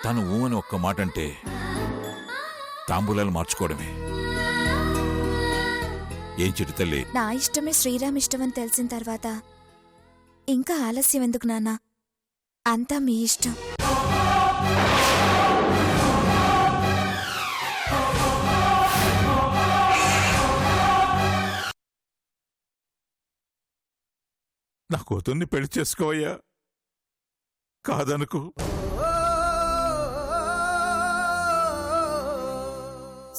తను ఊ అని ఒక్క మాట అంటే తాంబూలాలు మార్చుకోవడమే. ఏం చిట్టి తల్లి? నా ఇష్టమే శ్రీరామ్ ఇష్టమని తెలిసిన తర్వాత ఇంకా ఆలస్యం ఎందుకు నాన్న? అంతా మీ ఇష్టం. నా కూతుర్ని పెళ్లి చేసుకోవయ్యా, కాదనుకో.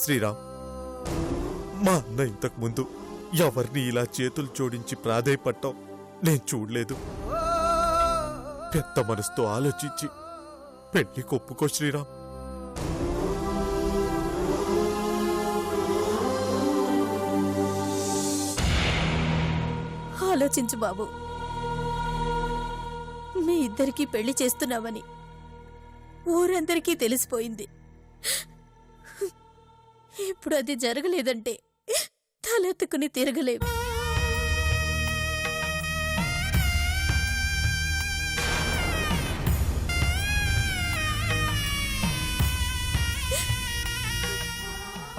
శ్రీరామ్, మా అన్న ఇంతకు ముందు ఎవరిని ఇలా చేతులు జోడించి ప్రాధేయపడ్డాం నేను చూడలేదు. పెద్ద మనసుతో ఆలోచించి పెళ్లి ఒప్పుకో శ్రీరామ్. ఆలోచించు బాబు. మీ ఇద్దరికీ పెళ్లి చేస్తున్నామని ఊరందరికీ తెలిసిపోయింది. ఇప్పుడు అది జరగలేదంటే తలెత్తుకుని తిరగలేవు.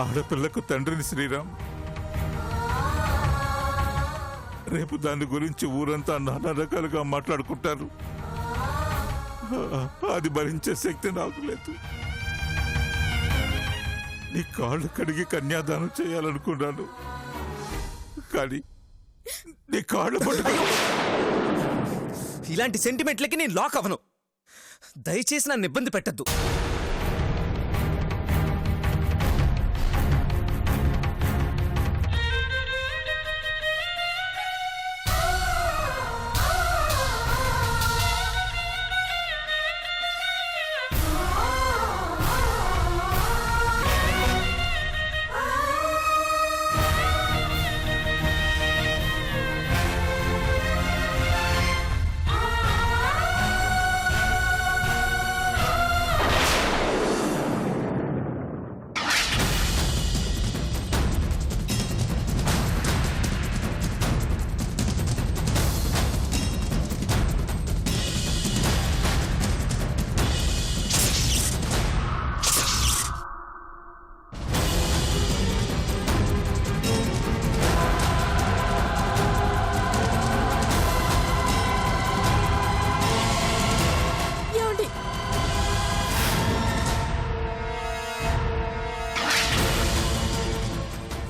ఆడపిల్లకు తండ్రిని శ్రీరామ్. రేపు దాని గురించి ఊరంతా నానా రకాలుగా మాట్లాడుకుంటారు. అది భరించే శక్తి నాకు లేదు. నీ కాళ్ళు కడిగి కన్యాదానం చేయాలనుకున్నాను, కానీ నీ కాళ్ళు పట్టుకుని. ఇలాంటి సెంటిమెంట్లకి నేను లాక్ అవను. దయచేసి నన్ను ఇబ్బంది పెట్టద్దు.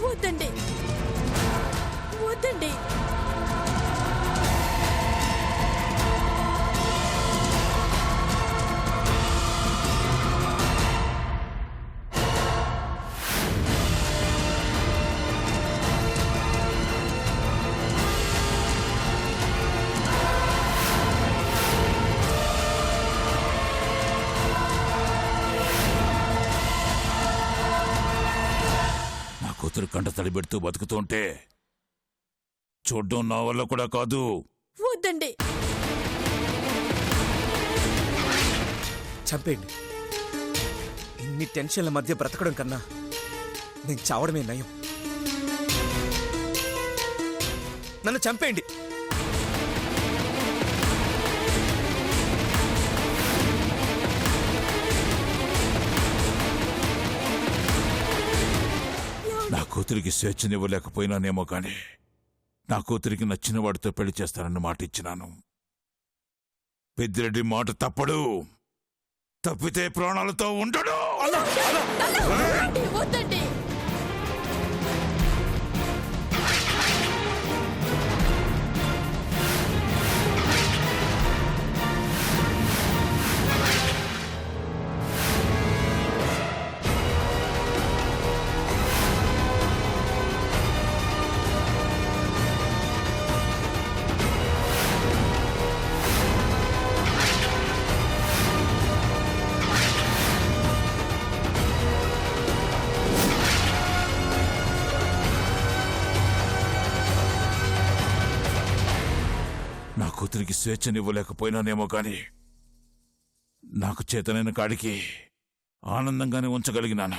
వద్దండి, వద్దండి. కూతురు కంట తడి పెడుతూ బతుకుతుంటే చూడ్డం నా వల్ల కూడా కాదు. వద్దండి. చంపేయండి. ఇన్ని టెన్షన్ల మధ్య బ్రతకడం కన్నా నేను చావడమే నయం. నన్ను చంపేయండి. నా కూతురికి స్వేచ్ఛనివ్వలేకపోయినానేమో కానీ నా కూతురికి నచ్చిన వాడితో పెళ్లి చేస్తానన్న మాట ఇచ్చినాను. పెద్దిరెడ్డి మాట తప్పడు. తప్పితే ప్రాణాలతో ఉండడు. వద్దండి. నా కూతురికి స్వేచ్ఛనివ్వలేకపోయినానేమో కానీ నాకు చేతనైన కాడికి ఆనందంగానే ఉంచగలిగినాను.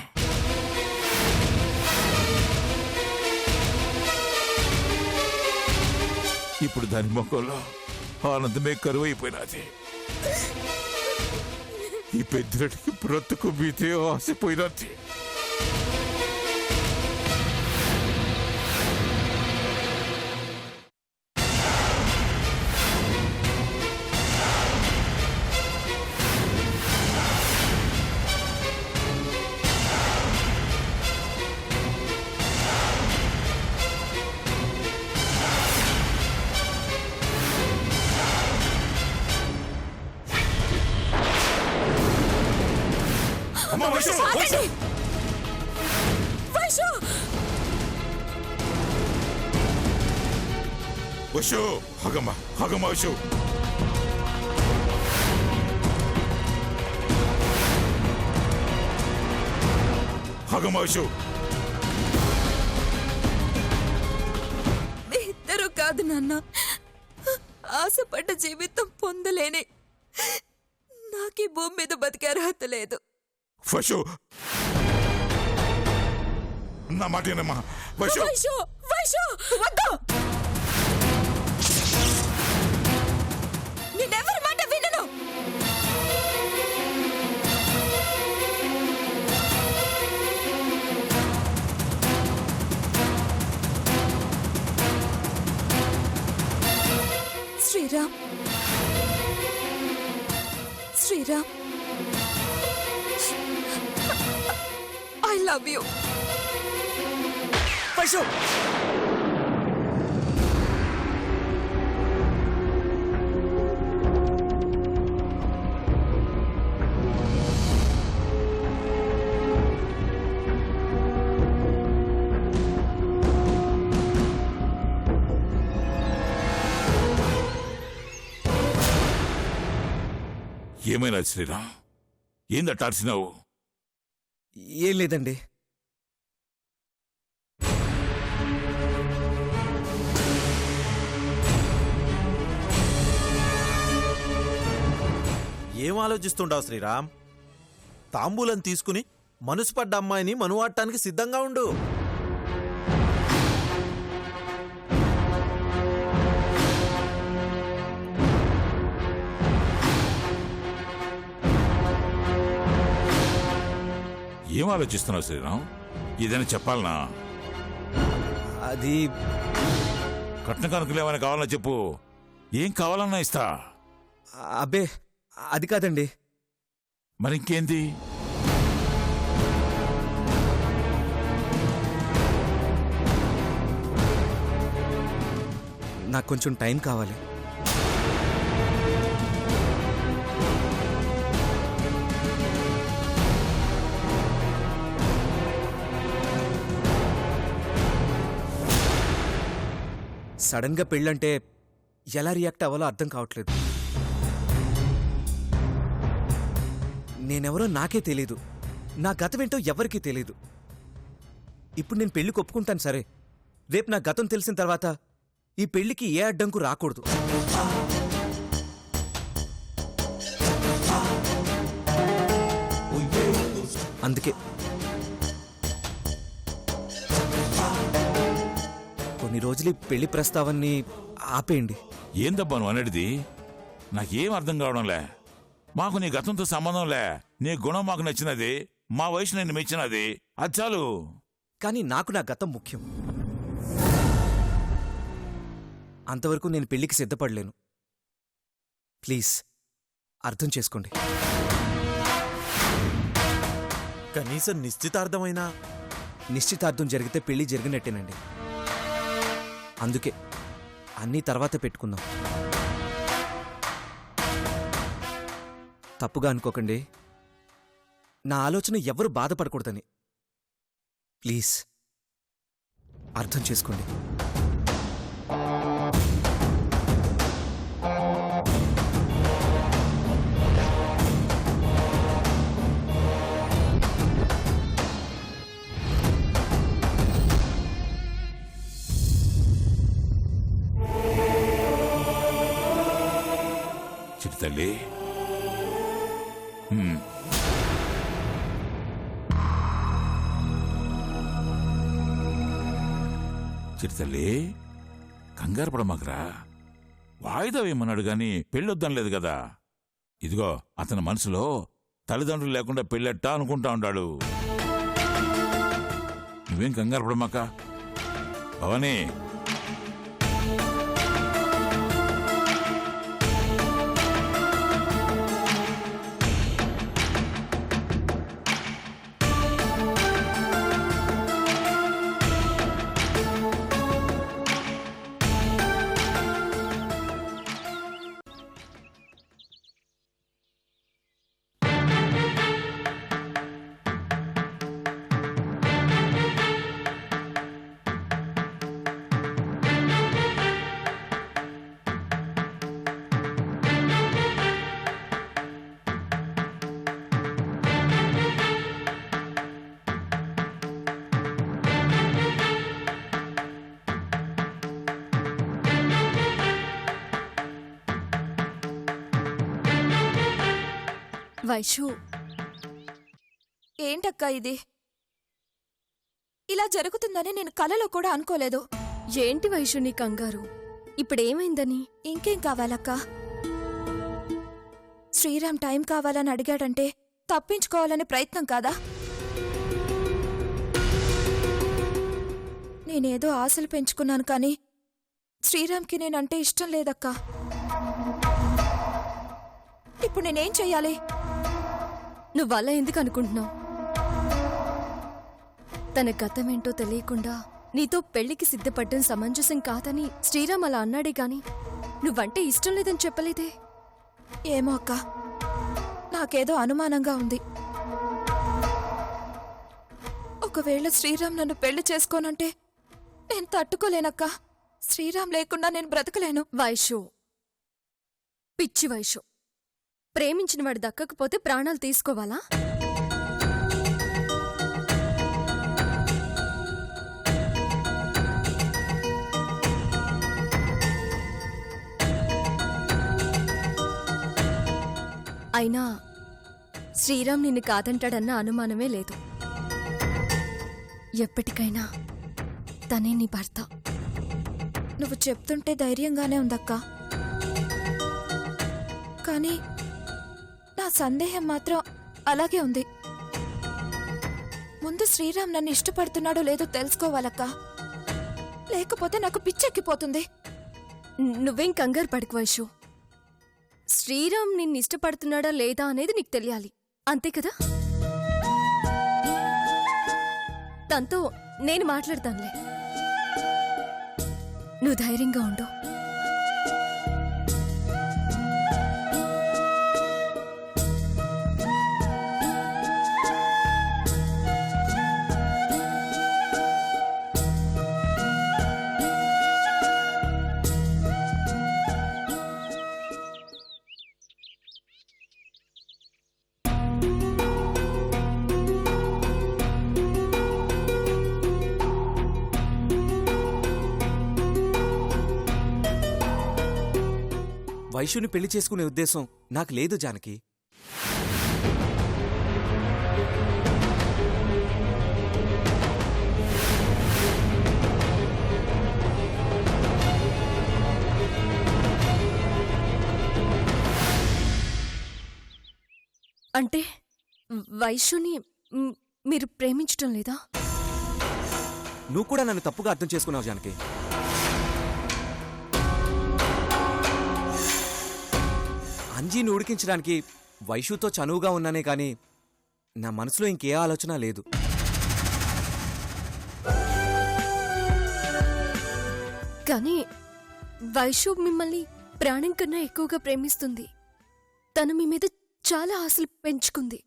ఇప్పుడు దాని ముఖంలో ఆనందమే కరువైపోయినది. ఈ పెద్దిరెడ్డికి బ్రతుకు మీదే ఆశపోయినది. అమ్మా, వైషు! ఆగండి! వైషు! వైషు! ఆగమ్మా, ఆగమ్మా, వైషు! ఆగమ్మా, వైషు! మీ ఇద్దరు కాదు నాన్న, ఆశపడ్డ జీవితం పొందలేని నాకీ భూమి మీద బతికే అర్హత లేదు. వైషు! నా మాట వినమ్మా, వైషు! వైషు! వైషు! వద్దు! నేనెవరి మాట వినను. Sriram, Sriram, I love you. Vaishu! ఏమైనా శ్రీరామ్? ఏందట్ట అరిసినావు? ఏం లేదండి. ఏం ఆలోచిస్తుండావు శ్రీరామ్? తాంబూలం తీసుకుని మనసు పడ్డ అమ్మాయిని మనువాడటానికి సిద్ధంగా ఉండు. ఏం ఆలోచిస్తున్నావు శ్రీరామ్? ఏదైనా చెప్పాలనా? అది కట్న కానుకలు ఏమైనా కావాలన్నా చెప్పు, ఏం కావాలన్నా ఇస్తా. అబ్బే అది కాదండి. మరింకేంది? నాకు కొంచెం టైం కావాలి. సడన్ గా పెళ్ళంటే ఎలా రియాక్ట్ అవ్వాలో అర్థం కావట్లేదు. నేనెవరో నాకే తెలీదు, నా గతమేంటో ఎవరికీ తెలీదు. ఇప్పుడు నేను పెళ్లికి ఒప్పుకుంటాను సరే, రేపు నా గతం తెలిసిన తర్వాత ఈ పెళ్లికి ఏ అడ్డంకు రాకూడదు. అందుకే కొన్ని రోజులు ఈ పెళ్లి ప్రస్తావాన్ని ఆపేయండి. ఏందబ్బా నువ్వు అనేది? నాకేం అర్థం కావడంలే. మాకు నీ గతంతో సంబంధంలే. నీ గుణం మాకు నచ్చినది, మా వయసు నేను మెచ్చినది, అది చాలు. కానీ నాకు నా గతం ముఖ్యం. అంతవరకు నేను పెళ్లికి సిద్ధపడలేను. ప్లీజ్ అర్థం చేసుకోండి. కనీసం నిశ్చితార్థమైనా. నిశ్చితార్థం జరిగితే పెళ్లి జరిగినట్టేనండి. అందుకే అన్నీ తర్వాత పెట్టుకుందాం. తప్పుగా అనుకోకండి, నా ఆలోచన ఎవరు బాధపడకూడదని. ప్లీజ్ అర్థం చేసుకోండి. చిరుతల్లి, చిరుతల్లి, కంగారు పడమాకరా. వాయిదా వేయమన్నాడు గాని పెళ్ళొద్దాం లేదు కదా. ఇదిగో అతని మనసులో తల్లిదండ్రులు లేకుండా పెళ్ళెట్టా అనుకుంటా ఉంటాడు. నువ్వేం కంగారు పడమాక భవానీ. వైషు, ఏంటక్కా ఇది? ఇలా జరుగుతుందని నేను కలలో కూడా అనుకోలేదు. ఏంటి వైషు నీ కంగారు? ఇప్పుడేమైందని? ఇంకేం కావాలక్కా? శ్రీరామ్ టైం కావాలని అడిగాడంటే తప్పించుకోవాలనే ప్రయత్నం కాదా? నేనేదో ఆశలు పెంచుకున్నాను కానీ శ్రీరామ్కి నేనంటే ఇష్టం లేదక్కా. ఇప్పుడు నేనేం చెయ్యాలి? నువ్వలా ఎందుకు అనుకుంటున్నావు? తన గతమేంటో తెలియకుండా నీతో పెళ్లికి సిద్ధపడ్డం సమంజసం కాదని శ్రీరామ్ అలా అన్నాడే గాని నువ్వంటే ఇష్టం లేదని చెప్పలేదే. ఏమో అక్క, నాకేదో అనుమానంగా ఉంది. ఒకవేళ శ్రీరామ్ నన్ను పెళ్లి చేసుకోనంటే నేను తట్టుకోలేనక్క. శ్రీరామ్ లేకుండా నేను బ్రతకలేను. వైషు, పిచ్చి వైషు, ప్రేమించిన వాడు దక్కకపోతే ప్రాణాలు తీసుకోవాలా? అయినా శ్రీరామ్ నిన్ను కాదంటాడన్న అనుమానమే లేదు. ఎప్పటికైనా తనే నీ భర్త. నువ్వు చెప్తుంటే ధైర్యంగానే ఉందక్క, కానీ నా సందేహం మాత్రం అలాగే ఉంది. ముందు శ్రీరామ్ నన్ను ఇష్టపడుతున్నాడో లేదో తెలుసుకోవాలక్క, లేకపోతే నాకు పిచ్చెక్కిపోతుంది. నువ్వేం కంగారు పడకు వైషు. శ్రీరామ్ నిన్ను ఇష్టపడుతున్నాడా లేదా అనేది నీకు తెలియాలి, అంతే కదా? తనతో నేను మాట్లాడతానులే, నువ్వు ధైర్యంగా ఉండు. వైషుని పెళ్లి చేసుకునే ఉద్దేశం నాకు లేదు జానకి. అంటే వైషుని మీరు ప్రేమించటం లేదా? నువ్వు కూడా నన్ను తప్పుగా అర్థం చేసుకున్నావు జానకి. అంజీని ఉడికించడానికి వైషుతో చనువుగా ఉన్నానే కాని నా మనసులో ఇంకే ఆలోచన లేదు. కానీ వైషు మిమ్మల్ని ప్రాణం కన్నా ఎక్కువగా ప్రేమిస్తుంది. తను మీ మీద చాలా ఆశలు పెంచుకుంది.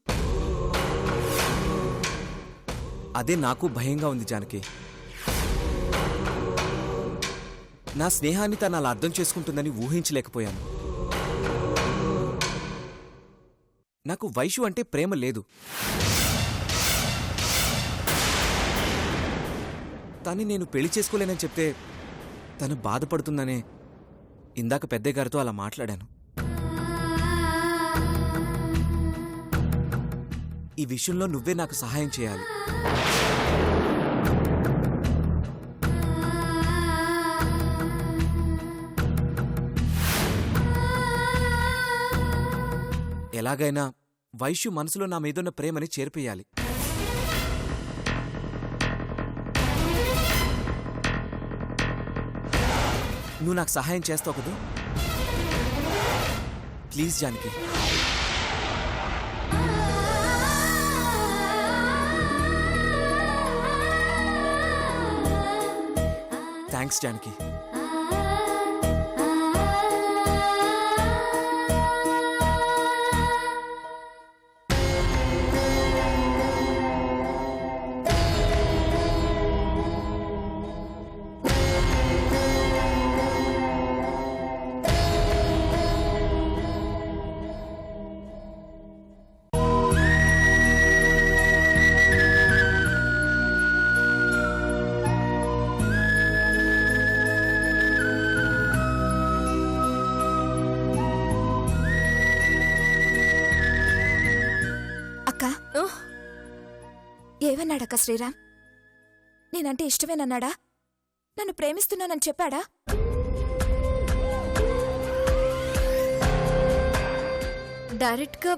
అదే నాకు భయంగా ఉంది జానకి. నా స్నేహాన్ని తను అలా అర్థం చేసుకుంటుందని ఊహించలేకపోయాను. నాకు వైషు అంటే ప్రేమ లేదు. తను నేను పెళ్లి చేసుకోలేనని చెప్తే తను బాధపడుతుందనే ఇందాక పెద్దయ్య గారితో అలా మాట్లాడాను. ఈ విషయంలో నువ్వే నాకు సహాయం చేయాలి. ఎలాగైనా వైశ్యు మనసులో నా మీదున్న ప్రేమని చేర్పేయాలి. నువ్వు నాకు సహాయం చేస్తావు కదూ? ప్లీజ్ జానకి. థ్యాంక్స్ జానకి. అక్క ఏమన్నాడక్క శ్రీరామ్? నేనంటే ఇష్టమేనన్నాడా? నన్ను ప్రేమిస్తున్నానని చెప్పాడా? డైరెక్ట్గా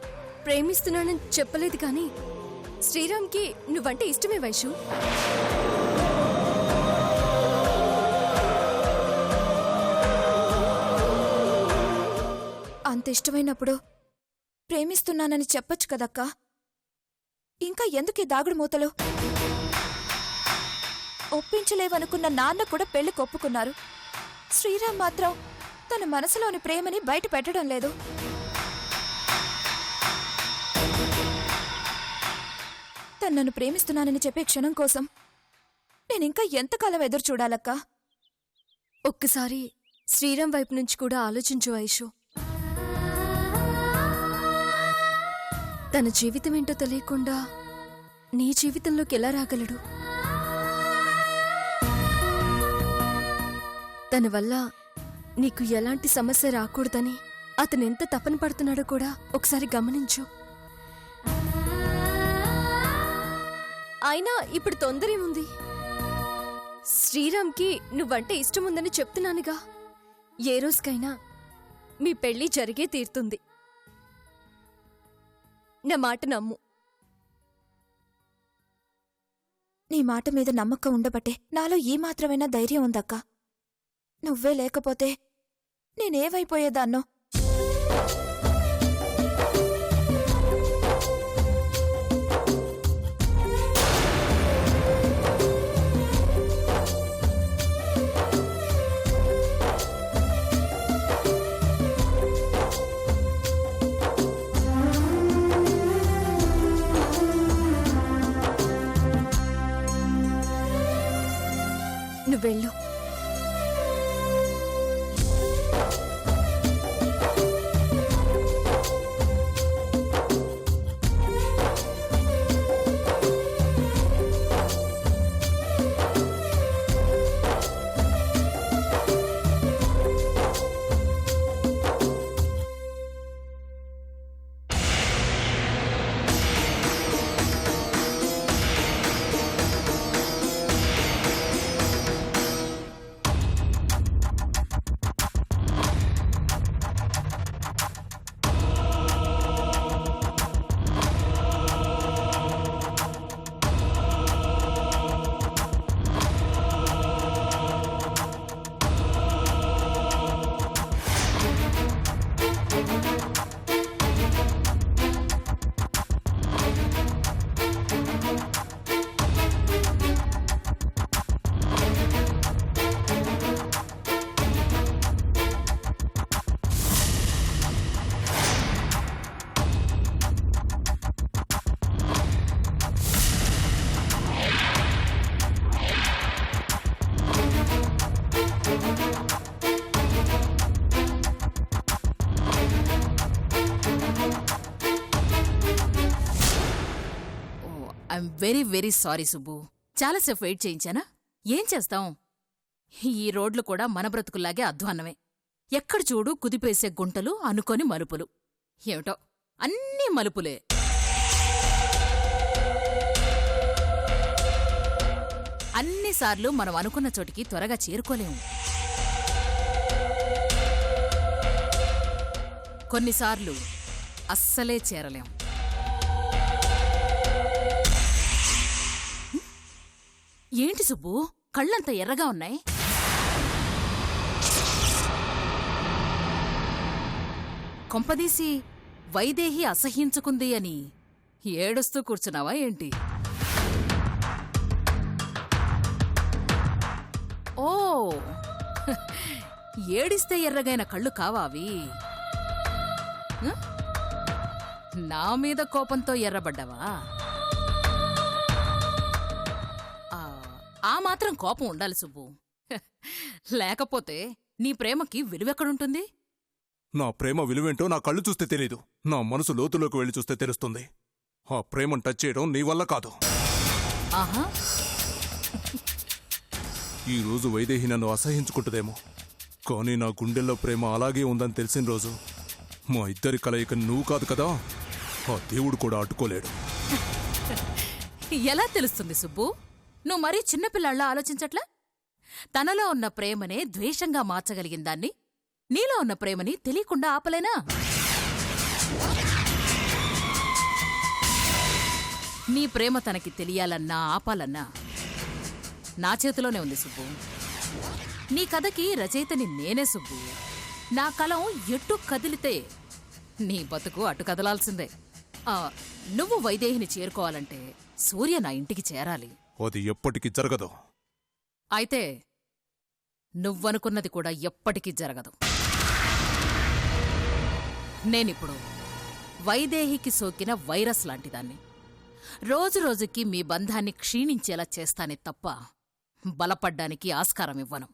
ప్రేమిస్తున్నానని చెప్పలేదు కానీ శ్రీరామ్కి నువ్వంటే ఇష్టమే వైషు. అంత ఇష్టమైనప్పుడు ప్రేమిస్తున్నానని చెప్పొచ్చు కదక్కా. ఇంకా ఎందుకీ దాగుడు మూతలు? ఒప్పించలేవనుకున్న నాన్న కూడా పెళ్లికి ఒప్పుకున్నారు. శ్రీరామ్ మాత్రం తన మనసులోని ప్రేమని బయట పెట్టడం లేదు. తను నన్ను ప్రేమిస్తున్నానని చెప్పే క్షణం కోసం నేనింకా ఎంతకాలం ఎదురు చూడాలక్కా? ఒక్కసారి శ్రీరామ్ వైపు నుంచి కూడా ఆలోచించు వైషు. తన జీవితం ఏంటో తెలియకుండా నీ జీవితంలోకి ఎలా రాగలడు? తన వల్ల నీకు ఎలాంటి సమస్య రాకూడదని అతనెంత తపన పడుతున్నాడో కూడా ఒకసారి గమనించు. అయినా ఇప్పుడు తొందరేముంది? శ్రీరామ్కి నువ్వంటే ఇష్టముందని చెప్తున్నానుగా. ఏ రోజుకైనా మీ పెళ్లి జరిగే తీరుతుంది. నా మాట నమ్ము. నీ మాట మీద నమ్మకం ఉండబట్టే నాలో ఈ మాత్రమైనా ధైర్యం ఉందక్కా. నువ్వే లేకపోతే నేనేవైపోయేదాన్నో. నువ్వెళ్ళు. I'm very very sorry Subbu. చాలాసేపు వెయిట్ చేయించానా? ఏం చేస్తాం, ఈ రోడ్లు కూడా మన బ్రతుకుల్లాగే అధ్వాన్నమే. ఎక్కడ చూడు కుదిపేసే గుంటలు, అనుకొని మలుపులు. ఏమిటో అన్నీ మలుపులే. అన్నిసార్లు మనం అనుకున్న చోటికి త్వరగా చేరుకోలేము. కొన్నిసార్లు అస్సలే చేరలేం. ఏంటి సుబ్బు కళ్ళంత ఎర్రగా ఉన్నాయి? కొంపదీసి వైదేహి అసహ్యించుకుంది అని ఏడుస్తూ కూర్చున్నావా ఏంటి? ఓ ఏడిస్తే ఎర్రగైన కళ్ళు కావా అవి? నా మీద కోపంతో ఎర్రబడ్డావా? ఆ మాత్రం కోపం ఉండాలి సుబ్బు. లేకపోతే నీ ప్రేమకి విలువెక్కడుంటుంది? నా ప్రేమ విలువేంటో నా కళ్ళు చూస్తే తెలీదు. నా మనసు లోతులోకి వెళ్ళి చూస్తే తెలుస్తుంది. ఆ ప్రేమను టచ్ చేయడం నీ వల్ల కాదు. ఆహా, ఈ రోజు వైదేహి నన్ను అసహించుకుంటుందేమో, కానీ నా గుండెల్లో ప్రేమ అలాగే ఉందని తెలిసిన రోజు మా ఇద్దరి కలయిక నువ్వు కాదు కదా, ఆ దేవుడు కూడా అడ్డుకోలేడు. ఎలా తెలుస్తుంది సుబ్బు? నువ్వు మరీ చిన్నపిల్లాళ్ళ ఆలోచించట్లా? తనలో ఉన్న ప్రేమనే ద్వేషంగా మార్చగలిగిందాన్ని నీలో ఉన్న ప్రేమని తెలియకుండా ఆపలేనా? నీ ప్రేమ తనకి తెలియాలన్నా ఆపాలన్నా నా చేతిలోనే ఉంది సుబ్బు. నీ కథకి రచయితని నేనే సుబ్బు. నా కలం ఎటు కదిలితే నీ బతుకు అటు కదలాల్సిందే. నువ్వు వైదేహిని చేరుకోవాలంటే సూర్య నా ఇంటికి చేరాలి. అది ఎప్పటికీ జరగదు. అయితే నువ్వనుకున్నది కూడా ఎప్పటికీ జరగదు. నేనిప్పుడు వైదేహికి సోకిన వైరస్ లాంటిదాన్ని. రోజురోజుకి మీ బంధాన్ని క్షీణించేలా చేస్తానే తప్ప బలపడ్డానికి ఆస్కారం ఇవ్వను.